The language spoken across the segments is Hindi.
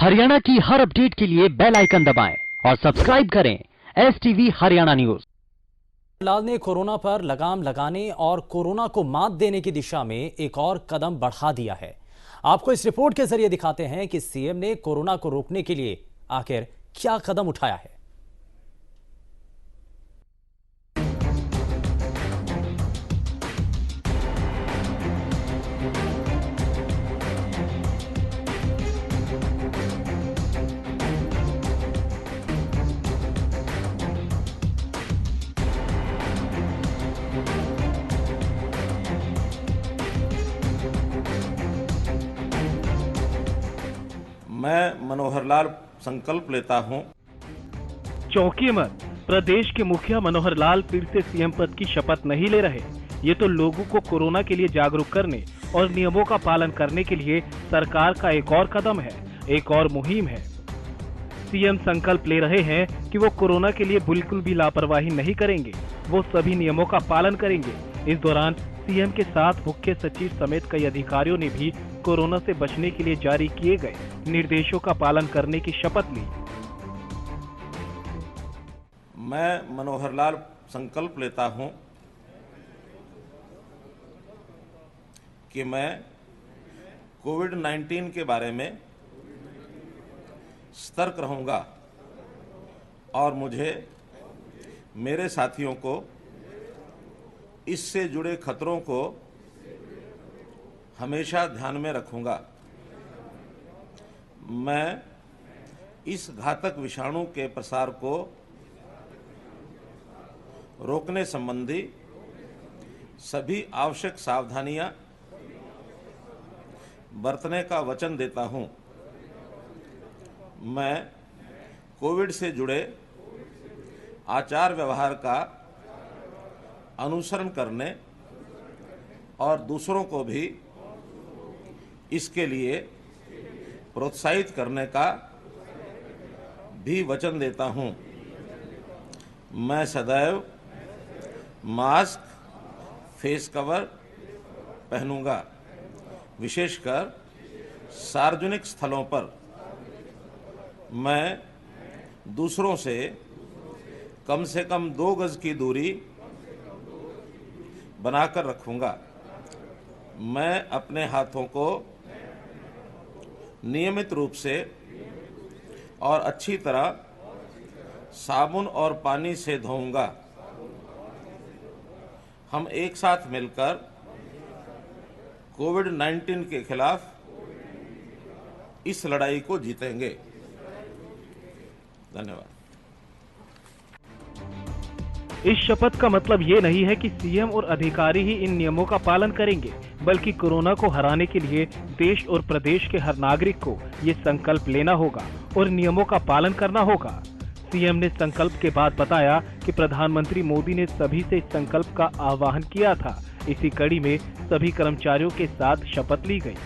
हरियाणा की हर अपडेट के लिए बेल आइकन दबाएं और सब्सक्राइब करें STV हरियाणा न्यूज। लाल ने कोरोना पर लगाम लगाने और कोरोना को मात देने की दिशा में एक और कदम बढ़ा दिया है। आपको इस रिपोर्ट के जरिए दिखाते हैं कि सीएम ने कोरोना को रोकने के लिए आखिर क्या कदम उठाया है। मैं मनोहर लाल संकल्प लेता हूं। चौंकिए मत, प्रदेश के मुखिया मनोहर लाल फिर से सीएम पद की शपथ नहीं ले रहे। ये तो लोगों को कोरोना के लिए जागरूक करने और नियमों का पालन करने के लिए सरकार का एक और कदम है, एक और मुहिम है। सीएम संकल्प ले रहे हैं कि वो कोरोना के लिए बिल्कुल भी लापरवाही नहीं करेंगे, वो सभी नियमों का पालन करेंगे। इस दौरान सीएम के साथ मुख्य सचिव समेत कई अधिकारियों ने भी कोरोना से बचने के लिए जारी किए गए निर्देशों का पालन करने की शपथ ली। मैं मनोहर लाल संकल्प लेता हूं कि मैं कोविड-19 के बारे में सतर्क रहूंगा और मुझे मेरे साथियों को इससे जुड़े खतरों को हमेशा ध्यान में रखूंगा। मैं इस घातक विषाणु के प्रसार को रोकने संबंधी सभी आवश्यक सावधानियां बरतने का वचन देता हूं। मैं कोविड से जुड़े आचार व्यवहार का अनुसरण करने और दूसरों को भी इसके लिए प्रोत्साहित करने का भी वचन देता हूं। मैं सदैव मास्क, फेस कवर पहनूंगा, विशेषकर सार्वजनिक स्थलों पर। मैं दूसरों से कम 2 गज की दूरी बनाकर रखूंगा। मैं अपने हाथों को नियमित रूप से और अच्छी तरह साबुन और पानी से धोऊंगा। हम एक साथ मिलकर कोविड-19 के खिलाफ इस लड़ाई को जीतेंगे। धन्यवाद। इस शपथ का मतलब ये नहीं है कि सीएम और अधिकारी ही इन नियमों का पालन करेंगे, बल्कि कोरोना को हराने के लिए देश और प्रदेश के हर नागरिक को ये संकल्प लेना होगा और नियमों का पालन करना होगा। सीएम ने संकल्प के बाद बताया कि प्रधानमंत्री मोदी ने सभी से इस संकल्प का आह्वान किया था। इसी कड़ी में सभी कर्मचारियों के साथ शपथ ली गई।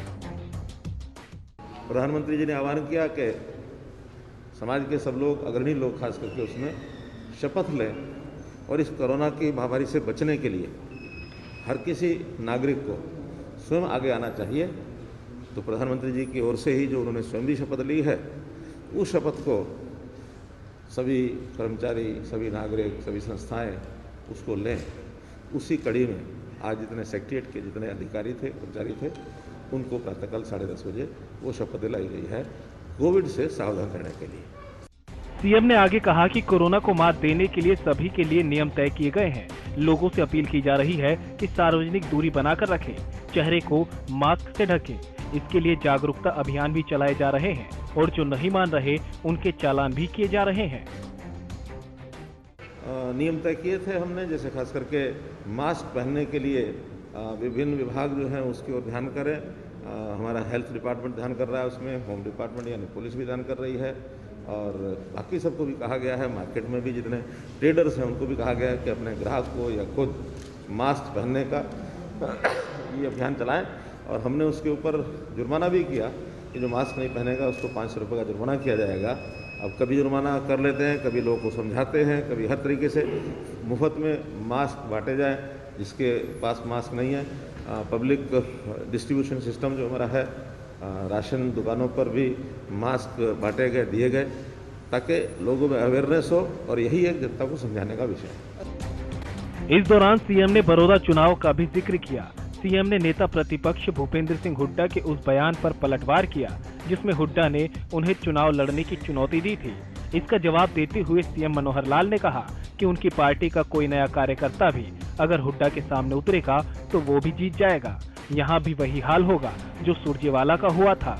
प्रधानमंत्री जी ने आह्वान किया कि समाज के सब लोग, अग्रणी लोग खास करके, उसमें शपथ लें और इस कोरोना की महामारी से बचने के लिए हर किसी नागरिक को स्वयं आगे आना चाहिए। तो प्रधानमंत्री जी की ओर से ही जो उन्होंने स्वयं भी शपथ ली है, उस शपथ को सभी कर्मचारी, सभी नागरिक, सभी संस्थाएं उसको लें। उसी कड़ी में आज जितने सेक्रेटरीएट के जितने अधिकारी थे, कर्मचारी थे, उनको प्रातःकाल 10:30 बजे वो शपथ दिलाई गई है कोविड से सावधान रहने के लिए। सीएम ने आगे कहा कि कोरोना को मात देने के लिए सभी के लिए नियम तय किए गए हैं। लोगों से अपील की जा रही है कि सार्वजनिक दूरी बनाकर रखें, चेहरे को मास्क से ढकें। इसके लिए जागरूकता अभियान भी चलाए जा रहे हैं और जो नहीं मान रहे उनके चालान भी किए जा रहे हैं। नियम तय किए थे हमने, जैसे खास करके मास्क पहनने के लिए विभिन्न विभाग जो हैं उसकी ओर ध्यान करें। हमारा हेल्थ डिपार्टमेंट ध्यान कर रहा है, उसमें होम डिपार्टमेंट यानी पुलिस भी ध्यान कर रही है और बाकी सबको भी कहा गया है। मार्केट में भी जितने ट्रेडर्स हैं उनको भी कहा गया है कि अपने ग्राहक को या खुद मास्क पहनने का ये अभियान चलाएं। और हमने उसके ऊपर जुर्माना भी किया कि जो मास्क नहीं पहनेगा उसको 500 रुपये का जुर्माना किया जाएगा। अब कभी जुर्माना कर लेते हैं, कभी लोगों को समझाते हैं, कभी हर तरीके से मुफ्त में मास्क बांटे जाएं। जिसके पास मास्क नहीं है, पब्लिक डिस्ट्रीब्यूशन सिस्टम जो हमारा है राशन दुकानों पर भी मास्क बांटे गए, दिए गए, ताकि लोगों में अवेयरनेस हो, और यही एक जनता को समझाने का विषय है। इस दौरान सीएम ने बड़ौदा चुनाव का भी जिक्र किया। सीएम ने नेता प्रतिपक्ष भूपेंद्र सिंह हुड्डा के उस बयान पर पलटवार किया जिसमें हुड्डा ने उन्हें चुनाव लड़ने की चुनौती दी थी। इसका जवाब देते हुए सीएम मनोहर लाल ने कहा कि उनकी पार्टी का कोई नया कार्यकर्ता भी अगर हुड्डा के सामने उतरेगा तो वो भी जीत जाएगा। यहाँ भी वही हाल होगा जो सुरजेवाला का हुआ था।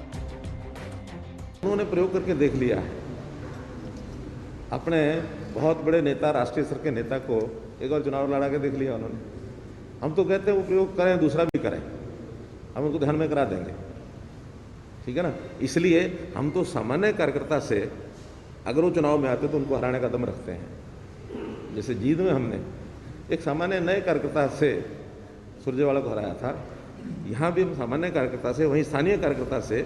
उन्होंने प्रयोग करके देख लिया है। अपने बहुत बड़े नेता, राष्ट्रीय स्तर के नेता को एक और चुनाव लड़ा के देख लिया उन्होंने। हम तो कहते हैं वो प्रयोग करें, दूसरा भी करें, हम उनको ध्यान में करा देंगे, ठीक है ना। इसलिए हम तो सामान्य कार्यकर्ता से अगर वो चुनाव में आते तो उनको हराने का दम रखते हैं। जैसे जींद में हमने एक सामान्य नए कार्यकर्ता से सुरजेवाला को हराया था, यहाँ भी हम सामान्य कार्यकर्ता से, वहीं स्थानीय कार्यकर्ता से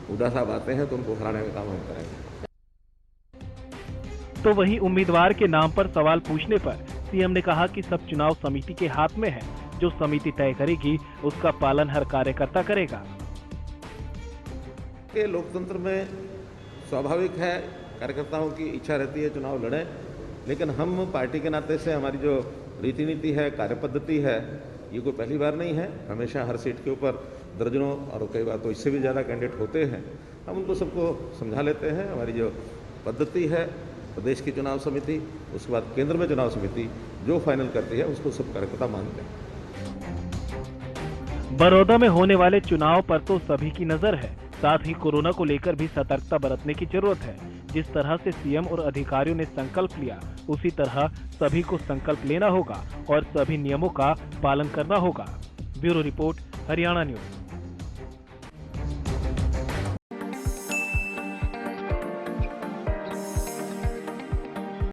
हुड्डा साहब आते हैं तो उनको हराने का काम हम करेंगे। तो वहीं उम्मीदवार के नाम पर सवाल पूछने पर सीएम ने कहा कि सब चुनाव समिति के हाथ में है। जो समिति तय करेगी उसका पालन हर कार्यकर्ता करेगा। के लोकतंत्र में स्वाभाविक है, कार्यकर्ताओं की इच्छा रहती है चुनाव लड़ें, लेकिन हम पार्टी के नाते से हमारी जो रीति नीति है, कार्यपद्धति है, ये कोई पहली बार नहीं है। हमेशा हर सीट के ऊपर दर्जनों और कई बार तो इससे भी ज़्यादा कैंडिडेट होते हैं। हम उनको सबको समझा लेते हैं। हमारी जो पद्धति है, प्रदेश की चुनाव समिति, उसके बाद केंद्र में चुनाव समिति जो फाइनल करती है उसको सब कार्यकर्ता मानते हैं। बड़ौदा में होने वाले चुनाव पर तो सभी की नजर है, साथ ही कोरोना को लेकर भी सतर्कता बरतने की जरूरत है। जिस तरह से सीएम और अधिकारियों ने संकल्प लिया, उसी तरह सभी को संकल्प लेना होगा और सभी नियमों का पालन करना होगा। Bureau report, Haryana news.